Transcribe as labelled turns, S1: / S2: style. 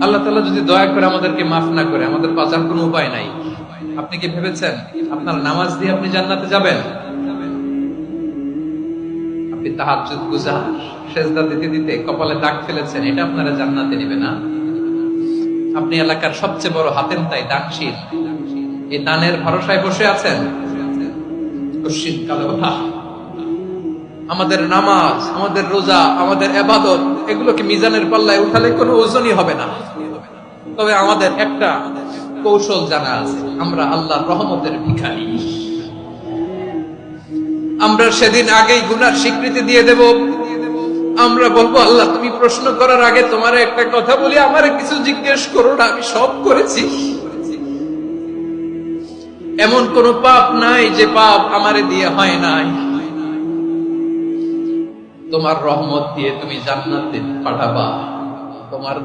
S1: আল্লাহ তাআলা যদি দয়া করে আমাদেরকে মাফ না করে, আমাদের বাঁচার কোনো উপায় নাই। আপনি কি ভেবেছেন আপনার নামাজ দিয়ে আপনি জান্নাতে যাবেন? আপনি তাহাজ্জুদ গুজার, সেজদা দিতে দিতে কপালে দাগ ফেলেছেন, এটা আপনারা জান্নাতে নেবে না। আপনি এলাকার সবচেয়ে বড় হাতেম তাই দানশীল, এই দানের ভরসায় বসে আছেন। কশিন কালো কথা, আমাদের নামাজ, আমাদের রোজা, আমাদের ইবাদত, এগুলোকে মিজানের পাল্লায় উঠালে কোনো ওজনই হবে না। তবে আমাদের একটা কৌশল জানা আছে, আমরা আল্লাহর রহমতের ভিখারি। আমরা সেদিন আগেই গুনার স্বীকৃতি দিয়ে দেব। আমরা বলবো, আল্লাহ তুমি প্রশ্ন করার আগে তোমার একটা কথা বলি, আমারে কিছু জিজ্ঞেস করো না, আমি সব করেছি। এমন কোন পাপ নাই যে পাপ আমারে দিয়ে হয় নাই। তোমার রহমত দিয়ে তুমি জান্নাতে পাঠাবা। তোমার